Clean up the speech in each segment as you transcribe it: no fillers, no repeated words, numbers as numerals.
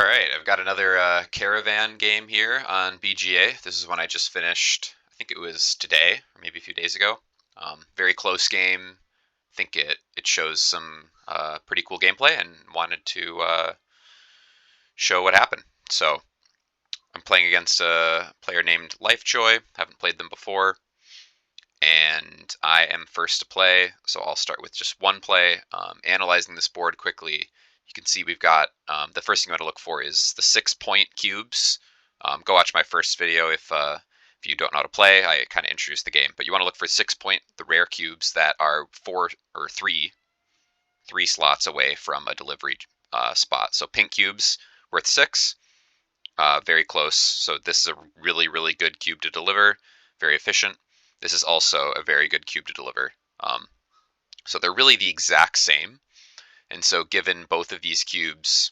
All right, I've got another Caravan game here on BGA. This is one I just finished. I think it was today or maybe a few days ago. Very close game. I think it shows some pretty cool gameplay and wanted to show what happened. So I'm playing against a player named Lifejoy. Haven't played them before, and I am first to play. So I'll start with just one play, analyzing this board quickly. You can see we've got the first thing you want to look for is the 6-point cubes. Go watch my first video if you don't know how to play. I kind of introduced the game, but you want to look for 6-point, the rare cubes that are three slots away from a delivery spot. So pink cubes worth 6, very close. So this is a really, really good cube to deliver, very efficient. This is also a very good cube to deliver. So they're really the exact same. And so given both of these cubes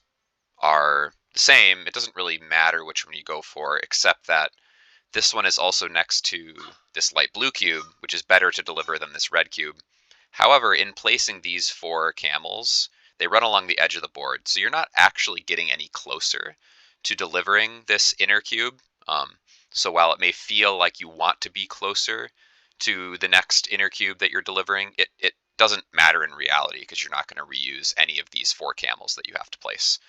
are the same, it doesn't really matter which one you go for, except that this one is also next to this light blue cube, which is better to deliver than this red cube. However, in placing these 4 camels, they run along the edge of the board, so you're not actually getting any closer to delivering this inner cube. So while it may feel like you want to be closer to the next inner cube that you're delivering, it doesn't matter in reality because you're not going to reuse any of these 4 camels that you have to place.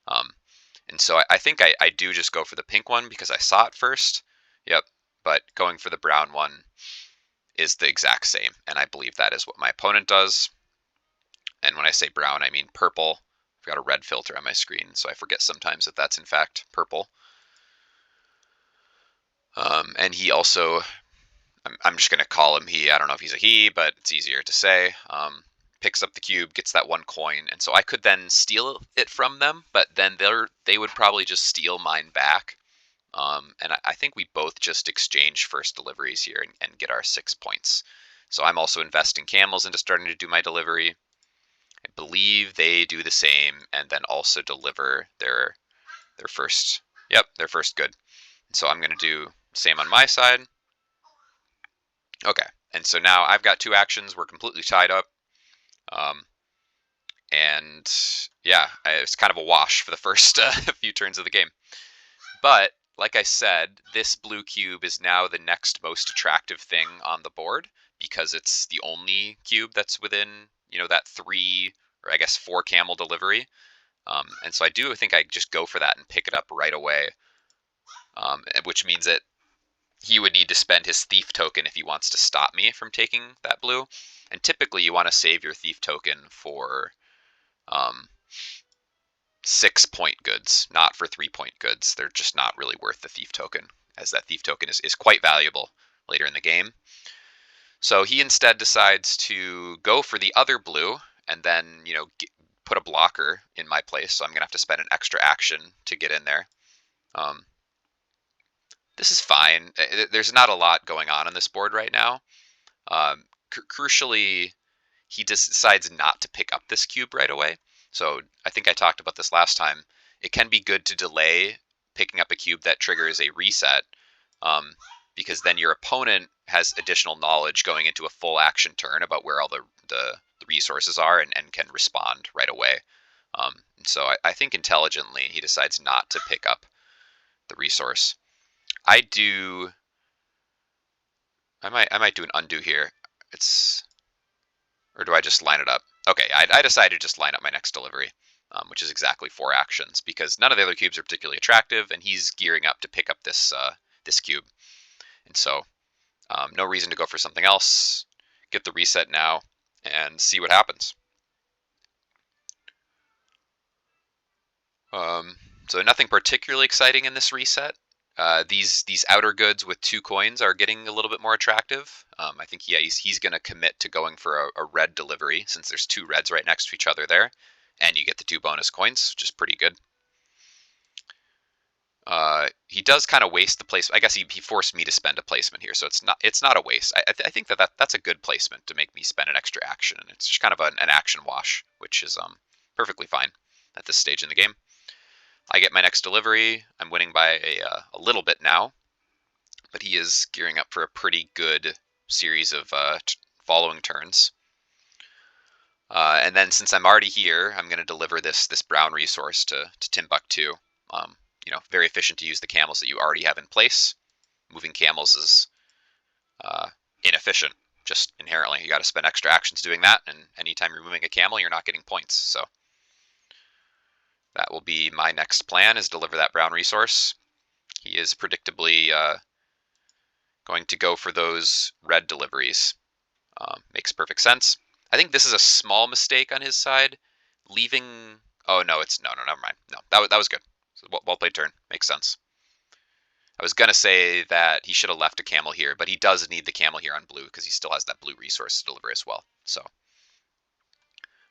And so I think I do just go for the pink one because I saw it first. Yep, but going for the brown one is the exact same, and I believe that is what my opponent does. And when I say brown, I mean purple. I've got a red filter on my screen, so I forget sometimes that that's in fact purple. And he also, I'm just going to call him he. I don't know if he's a he, but it's easier to say. Picks up the cube, gets that 1 coin, and so I could then steal it from them, but then they would probably just steal mine back. And I think we both just exchange first deliveries here and get our 6 points. So I'm also investing camels into starting to do my delivery. I believe they do the same and then also deliver their first, their first good. So I'm going to do the same on my side. Okay, and so now I've got 2 actions. We're completely tied up. And yeah, it's kind of a wash for the first few turns of the game. But like I said, this blue cube is now the next most attractive thing on the board because it's the only cube that's within, that 3 or I guess 4 camel delivery. And so I do think I just go for that and pick it up right away, which means that he would need to spend his thief token if he wants to stop me from taking that blue. And typically you want to save your thief token for 6-point goods, not for 3-point goods. They're just not really worth the thief token, as that thief token is quite valuable later in the game. So he instead decides to go for the other blue and then, put a blocker in my place. So I'm going to have to spend an extra action to get in there. This is fine. There's not a lot going on this board right now. Crucially, he decides not to pick up this cube right away. So I think I talked about this last time. It can be good to delay picking up a cube that triggers a reset, because then your opponent has additional knowledge going into a full action turn about where all the resources are and can respond right away. So I think intelligently he decides not to pick up the resource. I might do an undo here. Or do I just line it up? Okay, I decided to just line up my next delivery, which is exactly 4 actions because none of the other cubes are particularly attractive, and he's gearing up to pick up this cube, and so no reason to go for something else. Get the reset now and see what happens. So nothing particularly exciting in this reset. These outer goods with 2 coins are getting a little bit more attractive. I think he's going to commit to going for a red delivery since there's 2 reds right next to each other there, and you get the 2 bonus coins, which is pretty good. He does kind of waste the placement. I guess he forced me to spend a placement here, so it's not a waste. I think that's a good placement to make me spend an extra action, and it's just kind of an action wash, which is perfectly fine at this stage in the game. I get my next delivery. I'm winning by a little bit now, but he is gearing up for a pretty good series of following turns. And then since I'm already here, I'm going to deliver this brown resource to Timbuktu. very efficient to use the camels that you already have in place. Moving camels is inefficient, just inherently. You got to spend extra actions doing that, and anytime you're moving a camel, you're not getting points. So that will be my next plan, is deliver that brown resource. He is predictably going to go for those red deliveries. Makes perfect sense. I think this is a small mistake on his side, leaving. Oh no, no, never mind. No, that was good. So well played turn. Makes sense. I was gonna say that he should have left a camel here, but he does need the camel here on blue because he still has that blue resource to deliver as well. So,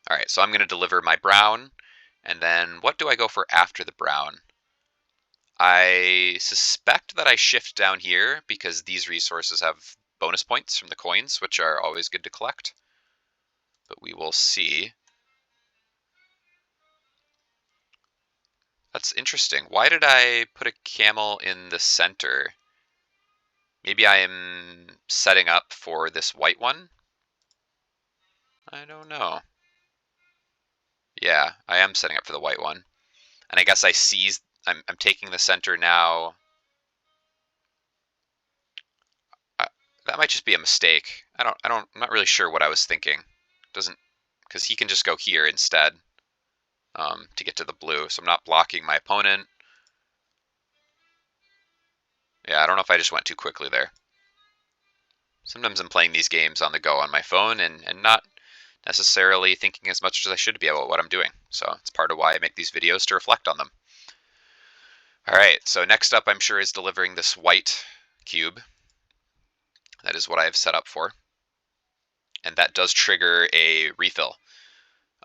all right. So I'm gonna deliver my brown, and then what do I go for after the brown? I suspect that I shift down here because these resources have bonus points from the coins, which are always good to collect. But we will see. That's interesting. Why did I put a camel in the center? Maybe I am setting up for this white one? I don't know. Yeah, I am setting up for the white one. And I guess I'm taking the center now. That might just be a mistake. I'm not really sure what I was thinking. Doesn't, because he can just go here instead to get to the blue. So I'm not blocking my opponent. Yeah, I don't know if I just went too quickly there. Sometimes I'm playing these games on the go on my phone and not necessarily thinking as much as I should be about what I'm doing. So it's part of why I make these videos, to reflect on them. All right, so next up I'm sure is delivering this white cube. That is what I have set up for. And that does trigger a refill.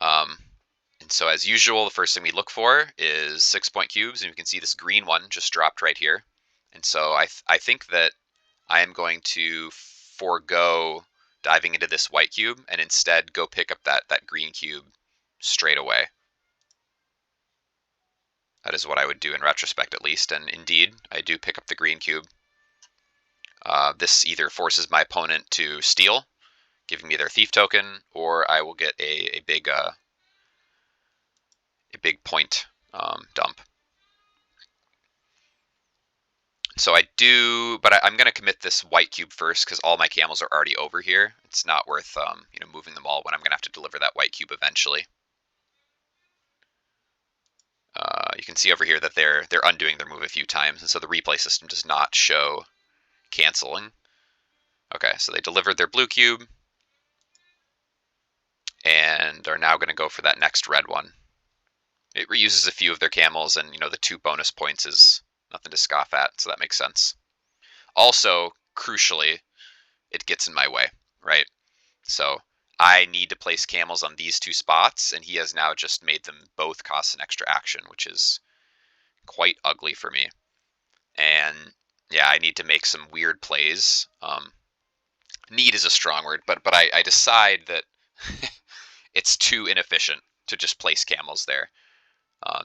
And so as usual, the first thing we look for is 6-point cubes, and you can see this green one just dropped right here. And so I think that I am going to forego diving into this white cube and instead go pick up that green cube straight away. That is what I would do in retrospect, at least, and indeed, I do pick up the green cube. This either forces my opponent to steal, giving me their thief token, or I will get a big point dump. So I do, but I'm going to commit this white cube first because all my camels are already over here. It's not worth moving them all when I'm going to have to deliver that white cube eventually. You can see over here that they're undoing their move a few times, and so the replay system does not show canceling. Okay, so they delivered their blue cube and are now going to go for that next red one. It reuses a few of their camels, and the 2 bonus points is nothing to scoff at, so that makes sense. Also, crucially, it gets in my way, right? So I need to place camels on these 2 spots, and he has now just made them both cost an extra action, which is quite ugly for me. And yeah, I need to make some weird plays. Need is a strong word, but I decide that it's too inefficient to just place camels there.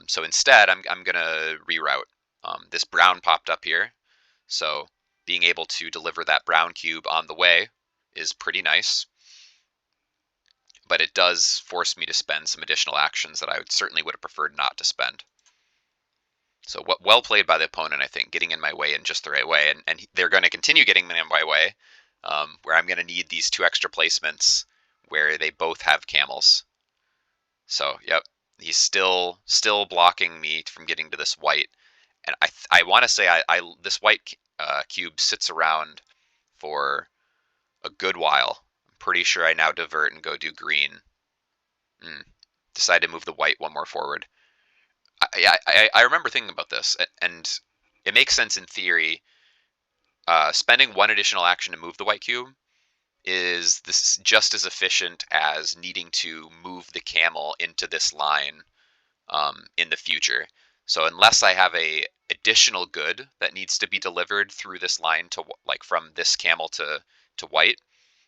So instead, I'm gonna reroute. This brown popped up here, so being able to deliver that brown cube on the way is pretty nice. But it does force me to spend some additional actions that I certainly would have preferred not to spend. So well played by the opponent, I think, getting in my way in just the right way. And they're going to continue getting in my way, where I'm going to need these 2 extra placements where they both have camels. So, yep, he's still blocking me from getting to this white. And I want to say this white cube sits around for a good while. I'm pretty sure I now divert and go do green. Decide to move the white one more forward. I remember thinking about this, and it makes sense in theory. Spending 1 additional action to move the white cube is just as efficient as needing to move the camel into this line in the future. So unless I have a additional good that needs to be delivered through this line to from this camel to white,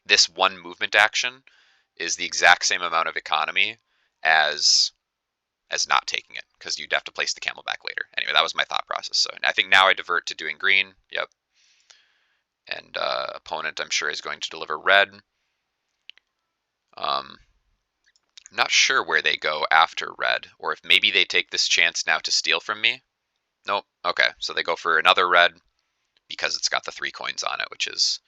this 1 movement action is the exact same amount of economy as not taking it, because you'd have to place the camel back later. Anyway, that was my thought process. So I think now I divert to doing green. Yep. And opponent, I'm sure, is going to deliver red. I'm not sure where they go after red, or if maybe they take this chance now to steal from me. Nope. Okay, so they go for another red because it's got the 3 coins on it, which is,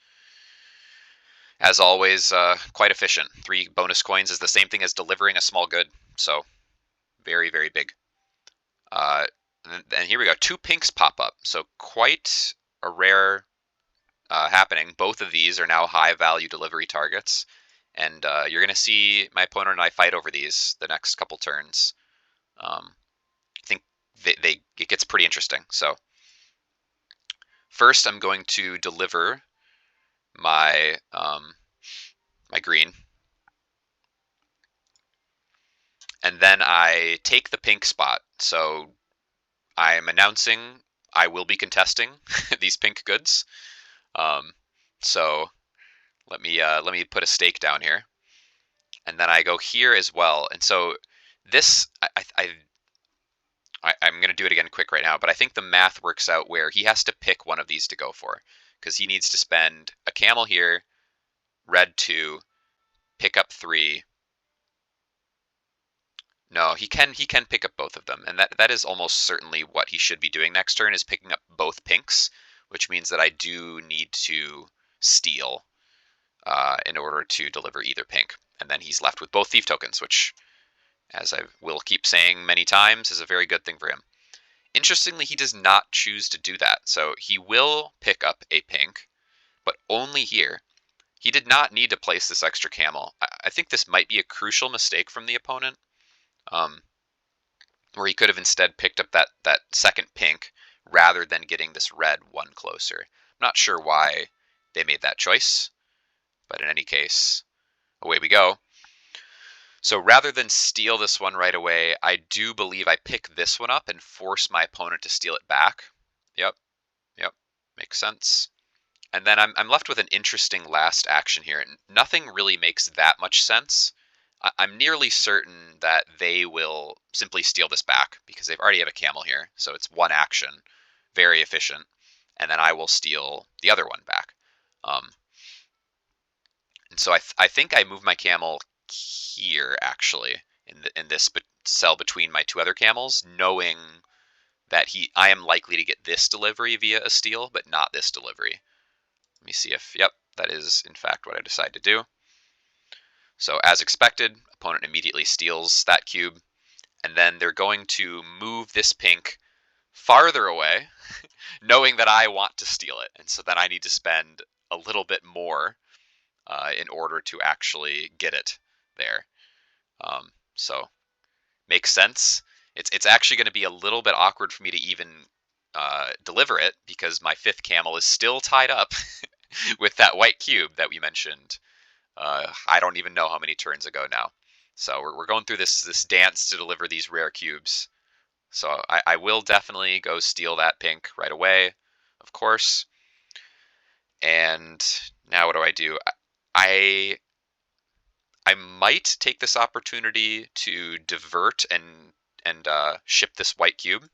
as always, quite efficient. 3 bonus coins is the same thing as delivering a small good, so very, very big. And here we go. 2 pinks pop up, so quite a rare happening. Both of these are now high value delivery targets, and you're going to see my opponent and I fight over these the next couple turns. I think it gets pretty interesting. So first, I'm going to deliver my my green, and then I take the pink spot. So I'm announcing I will be contesting these pink goods. Um, so let me put a stake down here, and then I go here as well. And so this I'm going to do it again quick right now, but I think the math works out where he has to pick one of these to go for, because he needs to spend a camel here, red 2, pick up 3. No, he can pick up both of them, and that is almost certainly what he should be doing next turn, is picking up both pinks, which means that I do need to steal in order to deliver either pink, and then he's left with both thief tokens, which, as I will keep saying many times, is a very good thing for him. Interestingly, he does not choose to do that, so he will pick up a pink, but only here. He did not need to place this extra camel. I think this might be a crucial mistake from the opponent, where he could have instead picked up that second pink rather than getting this red one closer. I'm not sure why they made that choice, but in any case, away we go. So rather than steal this one right away, I do believe I pick this one up and force my opponent to steal it back. Yep, yep, makes sense. And then I'm left with an interesting last action here. Nothing really makes that much sense. I'm nearly certain that they will simply steal this back because they've already have a camel here. So it's one action, very efficient. And then I will steal the other one back. And so I think I move my camel here, actually, in this cell between my 2 other camels, knowing that I am likely to get this delivery via a steal, but not this delivery. Let me see if, yep, that is in fact what I decide to do. So as expected, opponent immediately steals that cube, and then they're going to move this pink farther away, knowing that I want to steal it. And so then I need to spend a little bit more in order to actually get it there. So makes sense. It's actually going to be a little bit awkward for me to even deliver it because my 5th camel is still tied up with that white cube that we mentioned. I don't even know how many turns ago now. So we're going through this dance to deliver these rare cubes. So I will definitely go steal that pink right away, of course. And now what do? I might take this opportunity to divert and ship this white cube.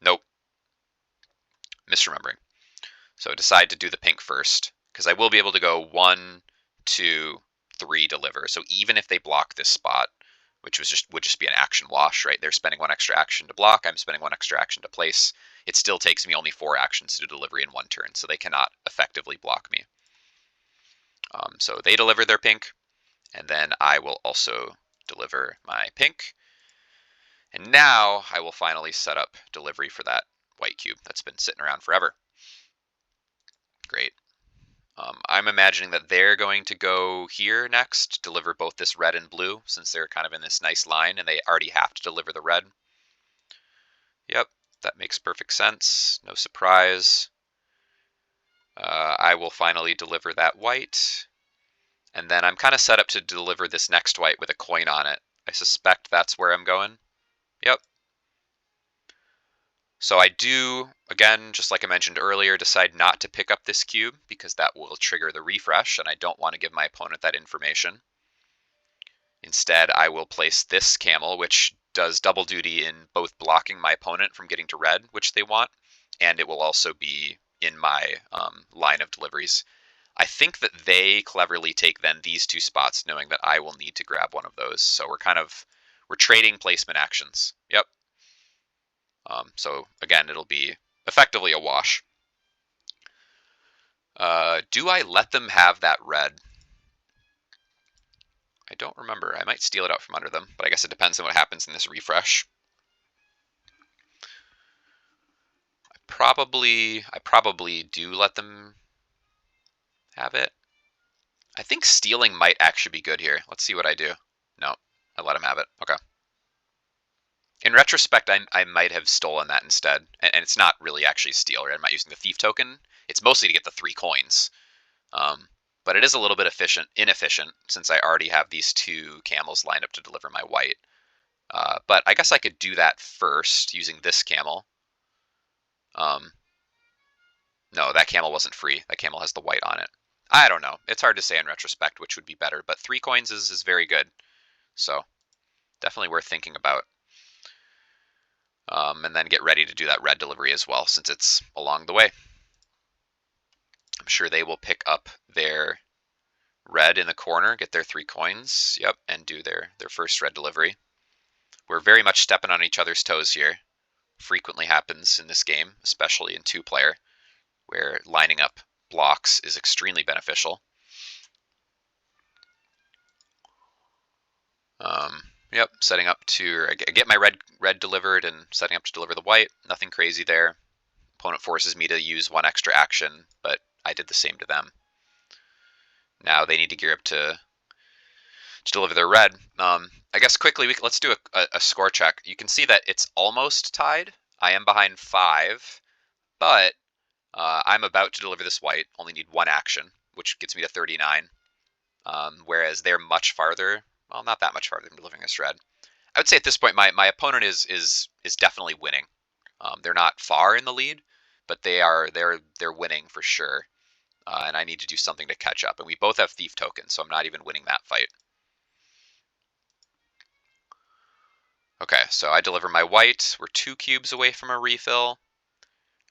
Nope, misremembering. So decide to do the pink first, because I will be able to go 1, 2, 3 deliver. So even if they block this spot, which would just be an action wash, right? They're spending 1 extra action to block. I'm spending 1 extra action to place. It still takes me only 4 actions to do delivery in 1 turn, so they cannot effectively block me. So they deliver their pink, and then I will also deliver my pink. And now I will finally set up delivery for that white cube that's been sitting around forever. Great. I'm imagining that they're going to go here next, deliver both this red and blue, since they're kind of in this nice line, and they already have to deliver the red. Yep, that makes perfect sense. No surprise. I will finally deliver that white. And then I'm kind of set up to deliver this next white with a coin on it. I suspect that's where I'm going. Yep. So I do, again, just like I mentioned earlier, decide not to pick up this cube because that will trigger the refresh, and I don't want to give my opponent that information. Instead, I will place this camel, which does double duty in both blocking my opponent from getting to red, which they want, and it will also be in my line of deliveries. I think that they cleverly take then these 2 spots, knowing that I will need to grab one of those. So we're trading placement actions. Yep. So again, it'll be effectively a wash. Do I let them have that red? I don't remember. I might steal it out from under them, but I guess it depends on what happens in this refresh. I probably do let them have it. I think stealing might actually be good here. Let's see what I do. No, I let him have it. Okay. In retrospect, I might have stolen that instead, and it's not really actually steal, right? I'm not using the thief token. It's mostly to get the 3 coins. But it is a little bit inefficient, since I already have these 2 camels lined up to deliver my white. But I guess I could do that first using this camel. No, that camel wasn't free. That camel has the white on it. I don't know. It's hard to say in retrospect which would be better, but 3 coins is very good. So definitely worth thinking about. And then get ready to do that red delivery as well, since it's along the way. I'm sure they will pick up their red in the corner, get their 3 coins, yep, and do their first red delivery. We're very much stepping on each other's toes here. Frequently happens in this game, especially in 2-player, where lining up blocks is extremely beneficial. Yep, setting up to get my red delivered and setting up to deliver the white. Nothing crazy there. Opponent forces me to use 1 extra action, but I did the same to them. Now they need to gear up to deliver their red. I guess quickly let's do a score check. You can see that it's almost tied. I am behind 5, but I'm about to deliver this white. Only need 1 action, which gets me to 39. Whereas they're much farther. Well, not that much farther than delivering this red. I would say at this point my opponent is definitely winning. They're not far in the lead, but they're winning for sure. And I need to do something to catch up. And we both have thief tokens, so I'm not even winning that fight. Okay, so I deliver my white. We're 2 cubes away from a refill.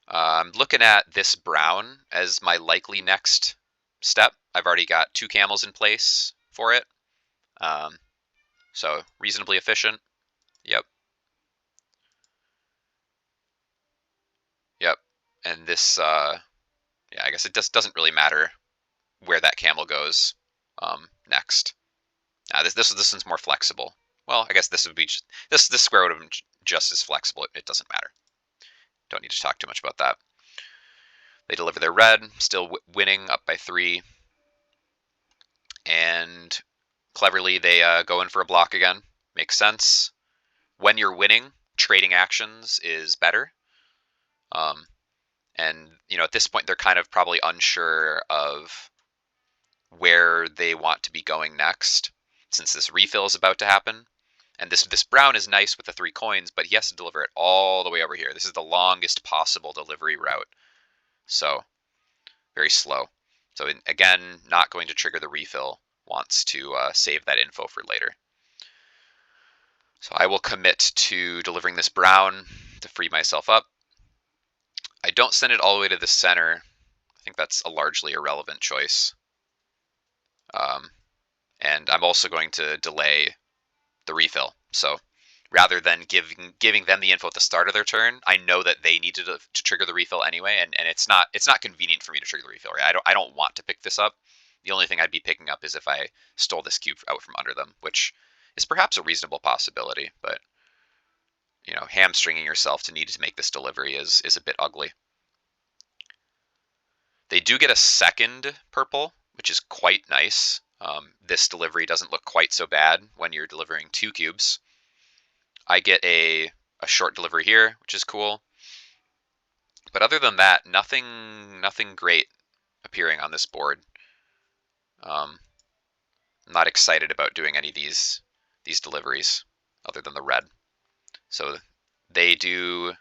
I'm looking at this brown as my likely next step. I've already got 2 camels in place for it. So reasonably efficient. Yep. Yep. And this, yeah, I guess it just doesn't really matter where that camel goes next. This one's more flexible. Well, I guess this would be this square would have been just as flexible. It doesn't matter. Don't need to talk too much about that. They deliver their red, still winning up by 3, and cleverly they go in for a block again. Makes sense. When you're winning, trading actions is better. And at this point they're kind of probably unsure of where they want to be going next, since this refill is about to happen. And this brown is nice with the 3 coins, but he has to deliver it all the way over here. This is the longest possible delivery route. So, very slow. So again, not going to trigger the refill. Wants to save that info for later. So I will commit to delivering this brown to free myself up. I don't send it all the way to the center. I think that's a largely irrelevant choice. And I'm also going to delay the refill. So rather than giving them the info at the start of their turn, I know that they need to trigger the refill anyway, and it's not convenient for me to trigger the refill. Right? I don't want to pick this up. The only thing I'd be picking up is if I stole this cube out from under them, which is perhaps a reasonable possibility. But hamstringing yourself to need to make this delivery is a bit ugly. They do get a second purple, which is quite nice. This delivery doesn't look quite so bad when you're delivering 2 cubes. I get a short delivery here, which is cool. But other than that, nothing great appearing on this board. I'm not excited about doing any of these deliveries other than the red. So they do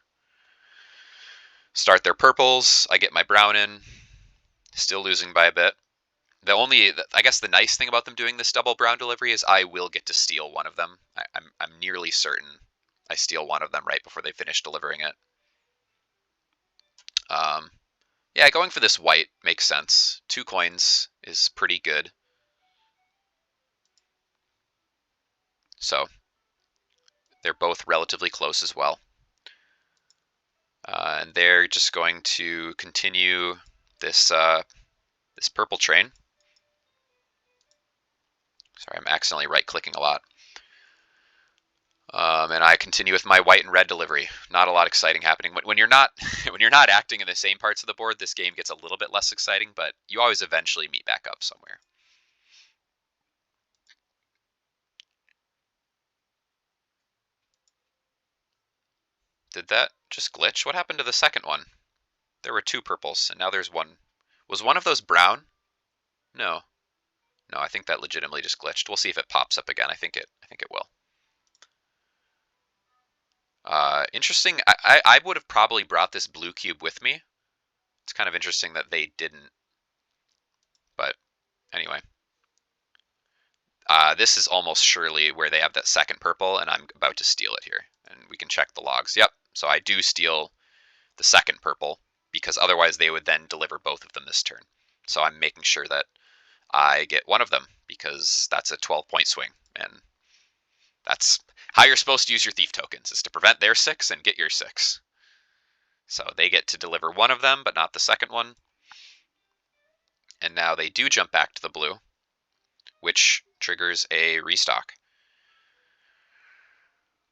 start their purples. I get my brown in, still losing by a bit. I guess the nice thing about them doing this double brown delivery is I will get to steal one of them. I'm nearly certain I steal one of them right before they finish delivering it. Yeah, going for this white makes sense. 2 coins is pretty good. So they're both relatively close as well. And they're just going to continue this this purple train. Sorry, I'm accidentally right-clicking a lot. And I continue with my white and red delivery. Not a lot exciting happening. When you're not when you're not acting in the same parts of the board, this game gets a little bit less exciting, but you always eventually meet back up somewhere. Did that just glitch? What happened to the second one? There were two purples, and now there's one. Was one of those brown? No. No, I think that legitimately just glitched. We'll see if it pops up again. I think it will. Interesting. I would have probably brought this blue cube with me. It's kind of interesting that they didn't. But anyway. This is almost surely where they have that second purple, and I'm about to steal it here. And we can check the logs. Yep. So I do steal the second purple, because otherwise they would then deliver both of them this turn. So I'm making sure that I get one of them, because that's a 12-point swing. And that's how you're supposed to use your thief tokens, is to prevent their 6 and get your 6. So they get to deliver one of them, but not the second one. And now they do jump back to the blue, which triggers a restock.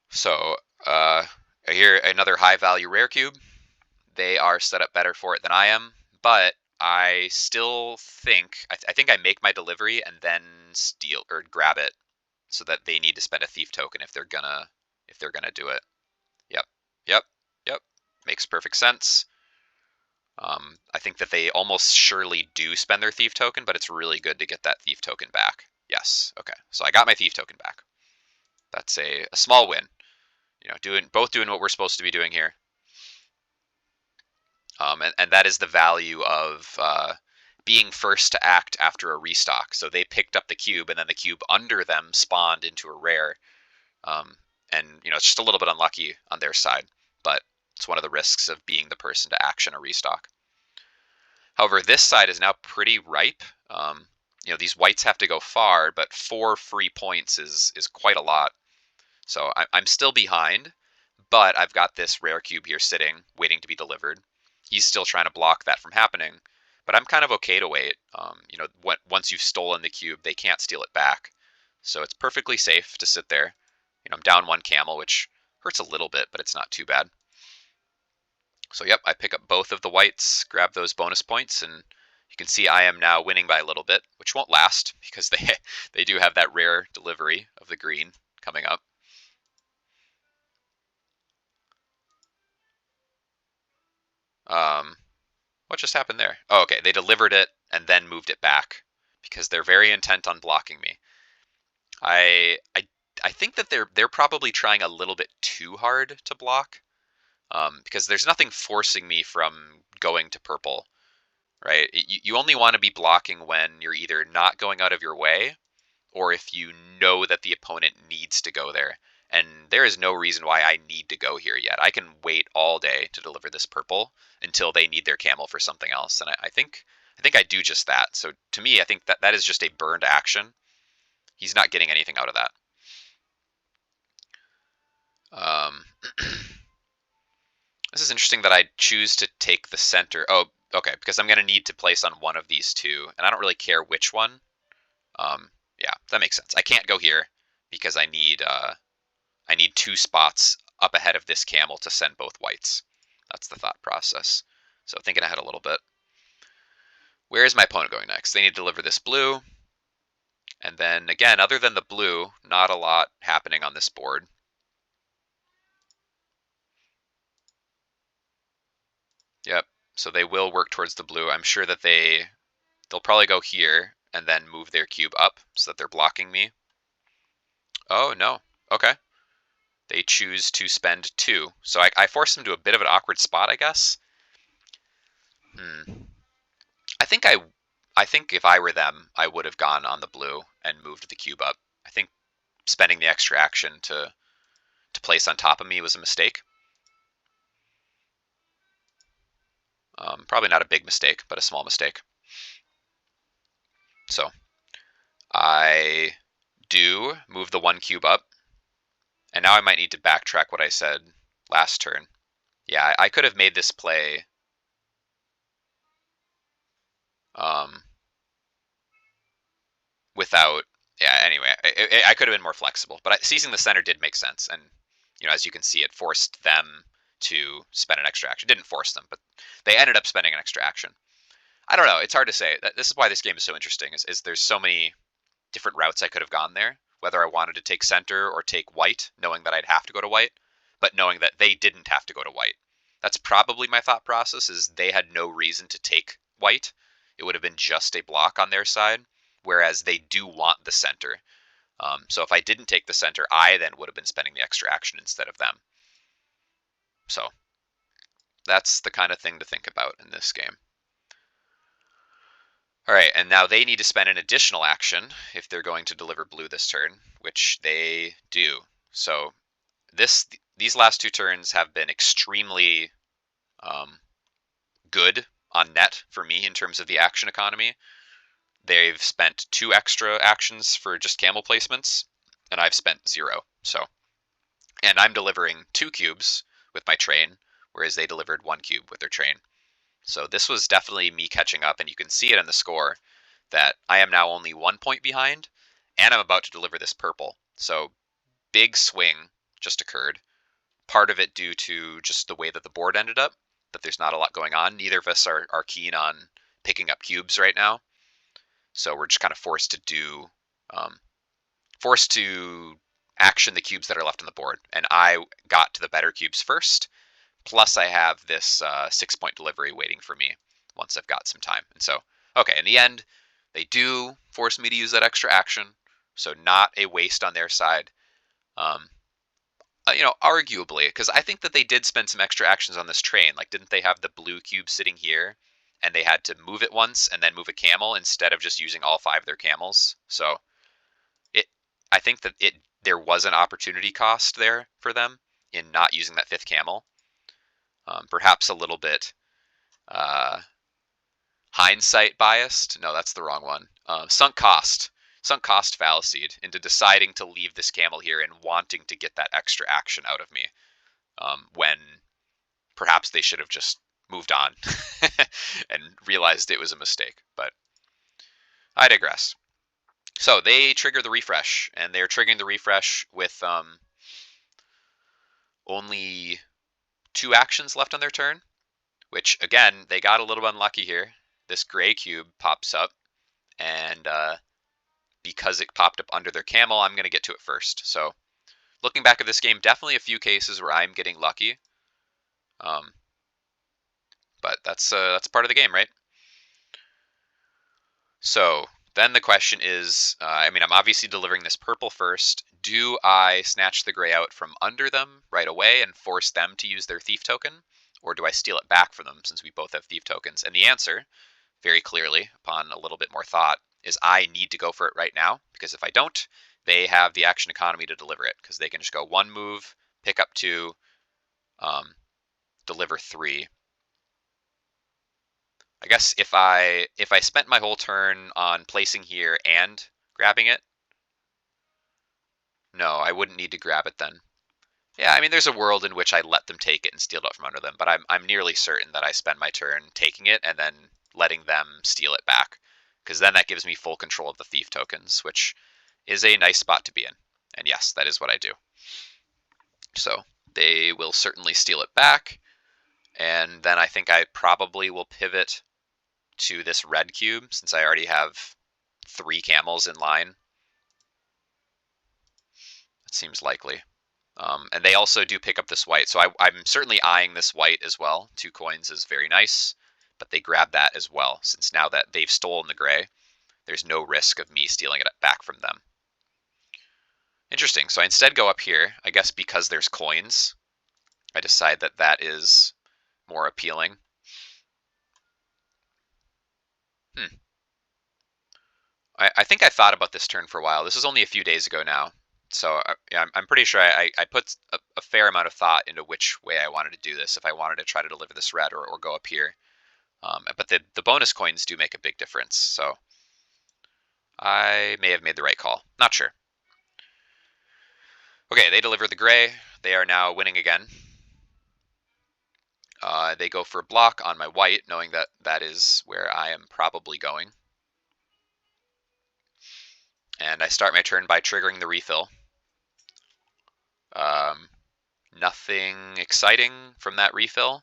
So here, another high value rare cube. They are set up better for it than I am, but I still think, I think I make my delivery and then steal or grab it, so that they need to spend a thief token if they're gonna do it. Yep, yep, yep. Makes perfect sense. I think that they almost surely do spend their thief token, but it's really good to get that thief token back. Yes, okay. So I got my thief token back. That's a small win. You know, both doing what we're supposed to be doing here. And that is the value of being first to act after a restock. So they picked up the cube, and then the cube under them spawned into a rare. And you know, it's just a little bit unlucky on their side, but it's one of the risks of being the person to action a restock. However, this side is now pretty ripe. You know, these whites have to go far, but 4 free points is quite a lot. So I'm still behind, but I've got this rare cube here sitting, waiting to be delivered. He's still trying to block that from happening, but I'm kind of okay to wait. You know, once you've stolen the cube, they can't steal it back. So it's perfectly safe to sit there. You know, I'm down 1 camel, which hurts a little bit, but it's not too bad. So yep, I pick up both of the whites, grab those bonus points, and you can see I am now winning by a little bit, which won't last because they do have that rare delivery of the green coming up. What just happened there? Oh, okay, they delivered it and then moved it back because they're very intent on blocking me. I think that they're probably trying a little bit too hard to block, because there's nothing forcing me from going to purple, right? You only want to be blocking when you're either not going out of your way, or if you know that the opponent needs to go there. And there is no reason why I need to go here yet. I can wait all day to deliver this purple until they need their camel for something else. And I think I do just that. So to me, I think that is just a burned action. He's not getting anything out of that. This is interesting that I choose to take the center. Oh, okay, because I'm going to need to place on one of these two, and I don't really care which one. Yeah, that makes sense. I can't go here because I need 2 spots up ahead of this camel to send both whites. That's the thought process. So thinking ahead a little bit. Where is my opponent going next? They need to deliver this blue. And then again, other than the blue, not a lot happening on this board. Yep. So they will work towards the blue. I'm sure that they'll probably go here and then move their cube up so that they're blocking me. Oh, no. Okay. They choose to spend 2. So I forced them to a bit of an awkward spot, I guess. I think if I were them, I would have gone on the blue and moved the cube up. I think spending the extra action to place on top of me was a mistake. Probably not a big mistake, but a small mistake. So I do move the 1 cube up, and now I might need to backtrack what I said last turn. Yeah, I could have made this play um, without. Yeah. Anyway, I could have been more flexible, but seizing the center did make sense, and as you can see, it forced them to spend an extra action. It didn't force them, but they ended up spending an extra action. I don't know. It's hard to say. This is why this game is so interesting. Is there's so many different routes I could have gone there, whether I wanted to take center or take white, knowing that I'd have to go to white, but knowing that they didn't have to go to white. That's probably my thought process, is they had no reason to take white. It would have been just a block on their side, whereas they do want the center. So if I didn't take the center, I then would have been spending the extra action instead of them. So that's the kind of thing to think about in this game. All right, and now they need to spend an additional action if they're going to deliver blue this turn, which they do. So these last two turns have been extremely um, good on net for me in terms of the action economy. They've spent 2 extra actions for just camel placements, and I've spent 0. So, and I'm delivering 2 cubes with my train, whereas they delivered 1 cube with their train. So this was definitely me catching up, and you can see it in the score that I am now only 1 point behind, and I'm about to deliver this purple. So big swing just occurred. Part of it due to just the way that the board ended up, that there's not a lot going on. Neither of us are keen on picking up cubes right now. So we're just kind of forced to action the cubes that are left on the board. And I got to the better cubes first. Plus I have this 6-point delivery waiting for me once I've got some time. And so, okay, in the end, they do force me to use that extra action. So not a waste on their side. Um, arguably, because I think that they did spend some extra actions on this train. Like, didn't they have the blue cube sitting here, and they had to move it once and then move a camel instead of just using all 5 of their camels? So, it, I think that there was an opportunity cost there for them in not using that 5th camel. Perhaps a little bit uh, hindsight biased. No, that's the wrong one. Sunk cost fallacy into deciding to leave this camel here and wanting to get that extra action out of me. When perhaps they should have just moved on and realized it was a mistake. But I digress. So they trigger the refresh, and they're triggering the refresh with only 2 actions left on their turn, which, again, they got a little unlucky here. This gray cube pops up, and because it popped up under their camel, I'm going to get to it first. So looking back at this game, definitely a few cases where I'm getting lucky. But that's part of the game, right? So then the question is, I'm obviously delivering this purple first. Do I snatch the gray out from under them right away and force them to use their thief token? Or do I steal it back from them since we both have thief tokens? And the answer, very clearly, upon a little bit more thought, is I need to go for it right now, because if I don't, they have the action economy to deliver it, because they can just go 1 move, pick up 2, deliver 3. I guess if I spent my whole turn on placing here and grabbing it, no, I wouldn't need to grab it then. Yeah, there's a world in which I let them take it and steal it from under them, but I'm nearly certain that I spend my turn taking it and then letting them steal it back, because then that gives me full control of the thief tokens, which is a nice spot to be in. And yes, that is what I do. So they will certainly steal it back, and then I think I probably will pivot to this red cube since I already have 3 camels in line. That seems likely. And they also do pick up this white, so I'm certainly eyeing this white as well. 2 coins is very nice, but they grab that as well, since now that they've stolen the gray, there's no risk of me stealing it back from them. Interesting. So I instead go up here. I guess because there's coins, I decide that that is more appealing. I think I thought about this turn for a while. This was only a few days ago now. So yeah, I'm pretty sure I put a fair amount of thought into which way I wanted to do this, if I wanted to try to deliver this red or go up here. But the bonus coins do make a big difference, so I may have made the right call. Not sure. Okay, they deliver the gray. They are now winning again. They go for block on my white, knowing that that is where I am probably going. And I start my turn by triggering the refill. Nothing exciting from that refill.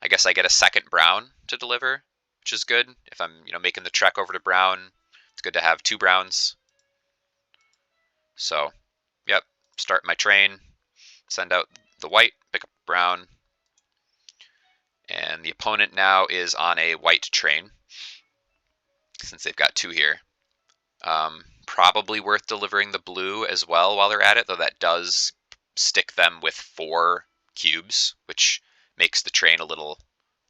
I guess I get a second brown to deliver, which is good. If I'm, making the trek over to brown, it's good to have 2 browns. So, yep, start my train, send out the white, pick up brown. And the opponent now is on a white train, since they've got 2 here. Probably worth delivering the blue as well while they're at it, though that does stick them with 4 cubes, which makes the train a little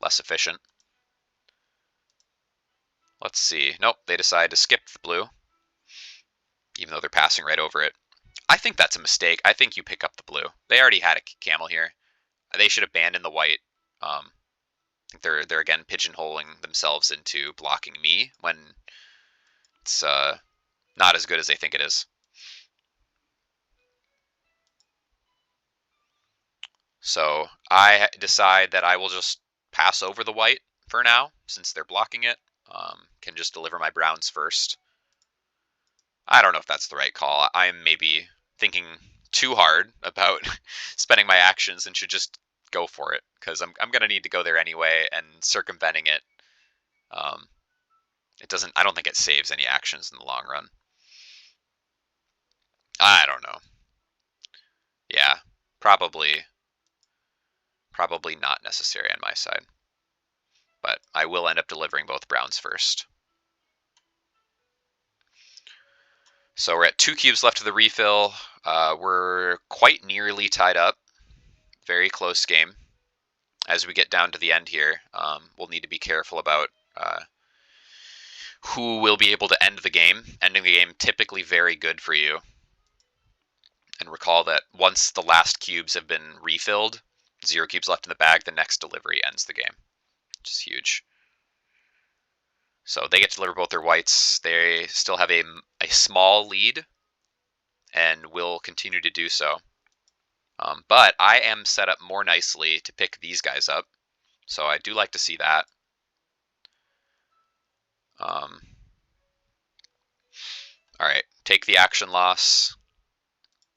less efficient. Let's see. Nope, they decide to skip the blue, even though they're passing right over it. I think that's a mistake. I think you pick up the blue. They already had a camel here. They should abandon the white. I think they're again pigeonholing themselves into blocking me when it's not as good as they think it is. So I decide that I will just pass over the white for now, since they're blocking it. Can just deliver my browns first. I don't know if that's the right call. I'm maybe thinking too hard about spending my actions and should just go for it, because I'm going to need to go there anyway, and circumventing it, I don't think it saves any actions in the long run. I don't know. Yeah, probably not necessary on my side. But I will end up delivering both browns first. So we're at 2 cubes left of the refill. We're quite nearly tied up. Very close game. As we get down to the end here, we'll need to be careful about who will be able to end the game. Ending the game typically very good for you. And recall that once the last cubes have been refilled, 0 cubes left in the bag, the next delivery ends the game, which is huge. So they get to deliver both their whites. They still have a small lead and will continue to do so. But I am set up more nicely to pick these guys up, so I do like to see that. All right, take the action loss.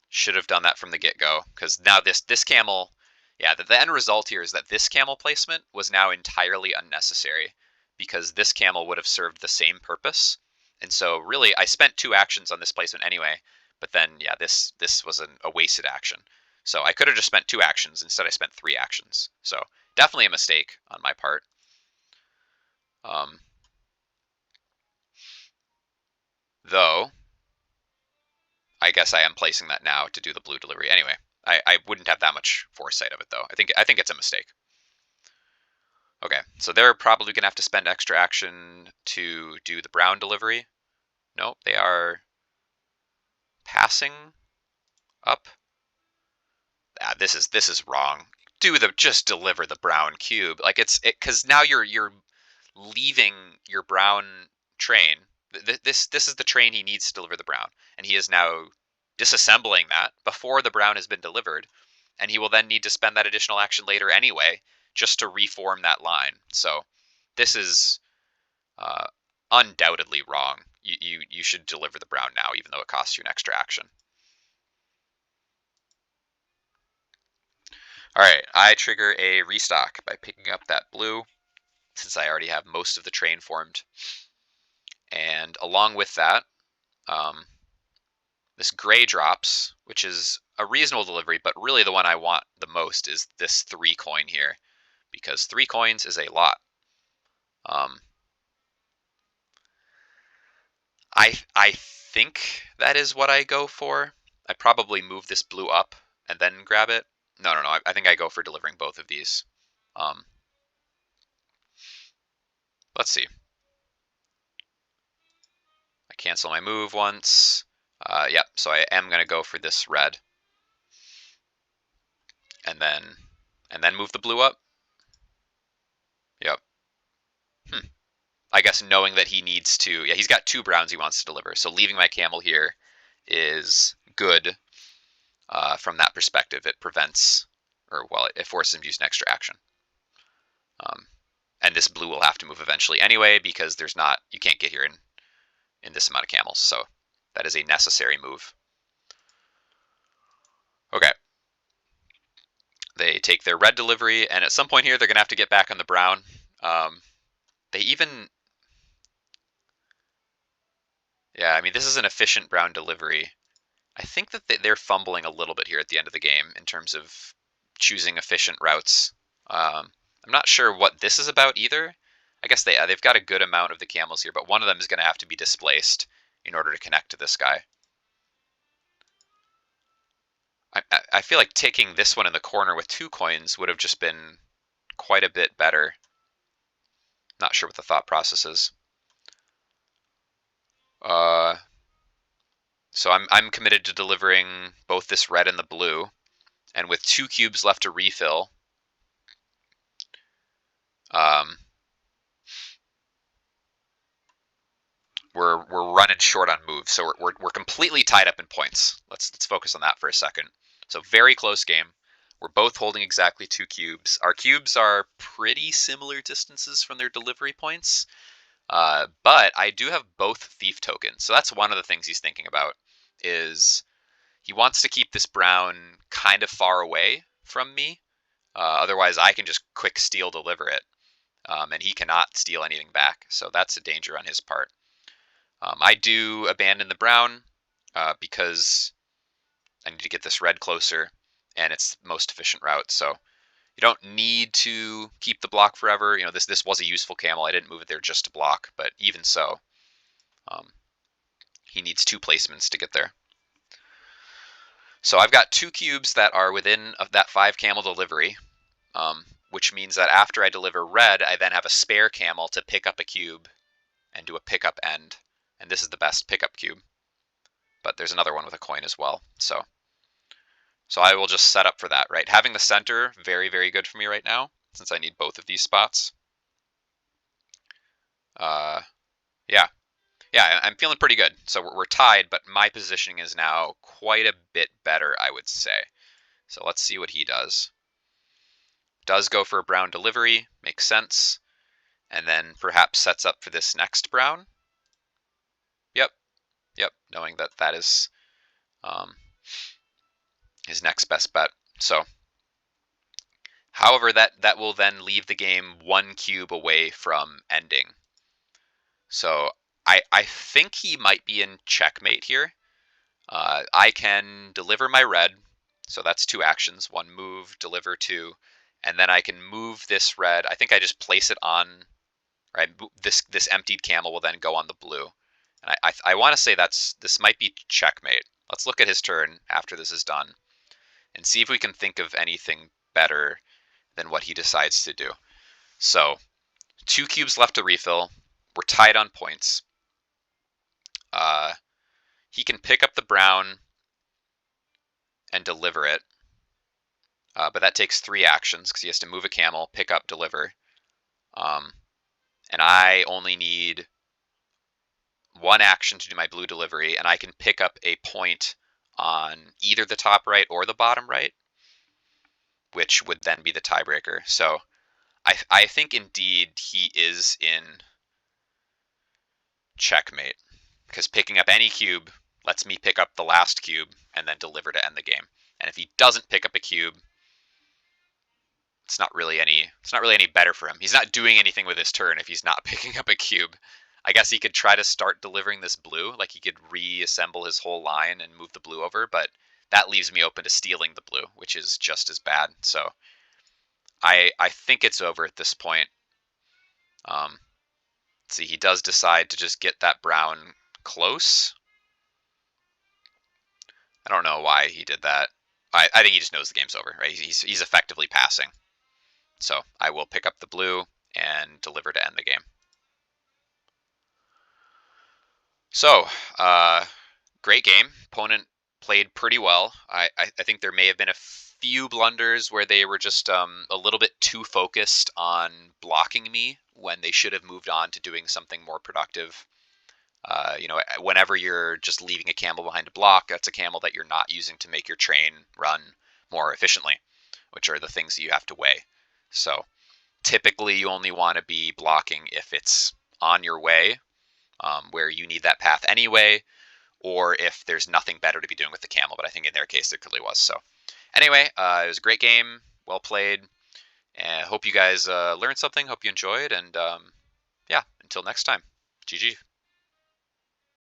Should have done that from the get-go, because now this camel, yeah, the end result here is that this camel placement was now entirely unnecessary, because this camel would have served the same purpose. And so really, I spent 2 actions on this placement anyway, but then, yeah, this was a wasted action. So I could have just spent 2 actions. Instead, I spent 3 actions. So definitely a mistake on my part. Though, I guess I am placing that now to do the blue delivery. Anyway, I wouldn't have that much foresight of it, though. I think it's a mistake. Okay, so they're probably going to have to spend extra action to do the brown delivery. Nope, they are passing up. Ah, this is wrong. Just deliver the brown cube. Like because now you're leaving your brown train. This is the train he needs to deliver the brown, and he is now disassembling that before the brown has been delivered, and he will then need to spend that additional action later anyway, just to reform that line. So this is undoubtedly wrong. You should deliver the brown now, even though it costs you an extra action. All right, I trigger a restock by picking up that blue, since I already have most of the train formed. And along with that, this gray drops, which is a reasonable delivery, but really the one I want the most is this 3 coin here, because 3 coins is a lot. I think that is what I go for. I probably move this blue up and then grab it. No. I think I go for delivering both of these. Let's see. I cancel my move once. Yep, so I am going to go for this red. And then move the blue up. Yep. I guess knowing that he needs to... Yeah, he's got 2 browns he wants to deliver. So leaving my camel here is good from that perspective. It prevents... Or, well, it forces him to use an extra action. And this blue will have to move eventually anyway, because you can't get here in this amount of camels. So that is a necessary move. Okay. They take their red delivery, and at some point here, they're going to have to get back on the brown. They even... Yeah, I mean, this is an efficient brown delivery. I think that they're fumbling a little bit here at the end of the game in terms of choosing efficient routes. I'm not sure what this is about either. I guess they've got a good amount of the camels here, but one of them is going to have to be displaced in order to connect to this guy. I feel like taking this one in the corner with 2 coins would have just been quite a bit better. Not sure what the thought process is. So I'm committed to delivering both this red and the blue, and with 2 cubes left to refill, we're running short on moves, so we're completely tied up in points. Let's focus on that for a second. So very close game. We're both holding exactly 2 cubes. Our cubes are pretty similar distances from their delivery points, but I do have both thief tokens. So that's one of the things he's thinking about, is he wants to keep this brown kind of far away from me. Otherwise, I can just quick steal deliver it, and he cannot steal anything back. So that's a danger on his part. I do abandon the brown because I need to get this red closer, and it's the most efficient route. So you don't need to keep the block forever. You know, this was a useful camel. I didn't move it there just to block, but even so, he needs 2 placements to get there. So I've got 2 cubes that are within that 5 camel delivery, which means that after I deliver red, I then have a spare camel to pick up a cube and do a pickup end. And this is the best pickup cube. But there's another one with a coin as well. So I will just set up for that, right? Having the center, very, very good for me right now, since I need both of these spots. Yeah, I'm feeling pretty good. So we're tied, but my positioning is now quite a bit better, I would say. So let's see what he does. Does go for a brown delivery, makes sense. And then perhaps sets up for this next brown. Yep, knowing that that is his next best bet. So, however, that will then leave the game 1 cube away from ending. So I think he might be in checkmate here. I can deliver my red, so that's 2 actions. 1 move, deliver 2, and then I can move this red. I think I just place it on, right? This emptied camel will then go on the blue. And I want to say this might be checkmate. Let's look at his turn after this is done and see if we can think of anything better than what he decides to do. So 2 cubes left to refill. We're tied on points. He can pick up the brown and deliver it, but that takes 3 actions because he has to move a camel, pick up, deliver. And I only need 1 action to do my blue delivery, and I can pick up a point on either the top right or the bottom right, which would then be the tiebreaker. So I think indeed he is in checkmate, because picking up any cube lets me pick up the last cube and then deliver to end the game. And if he doesn't pick up a cube, it's not really any better for him. He's not doing anything with his turn if he's not picking up a cube. I guess he could try to start delivering this blue, like he could reassemble his whole line and move the blue over, but that leaves me open to stealing the blue, which is just as bad. So I think it's over at this point. See, he does decide to just get that brown close. I don't know why he did that. I think he just knows the game's over, right? He's effectively passing. So I will pick up the blue and deliver to end the game. So, great game. Opponent played pretty well. I think there may have been a few blunders where they were just a little bit too focused on blocking me when they should have moved on to doing something more productive. Whenever you're just leaving a camel behind a block, that's a camel that you're not using to make your train run more efficiently, which are the things that you have to weigh. So Typically, you only want to be blocking if it's on your way, where you need that path anyway, or if there's nothing better to be doing with the camel. But I think in their case, there clearly was. So anyway, it was a great game, well played, and hope you guys learned something. Hope you enjoyed, and yeah, until next time, GG.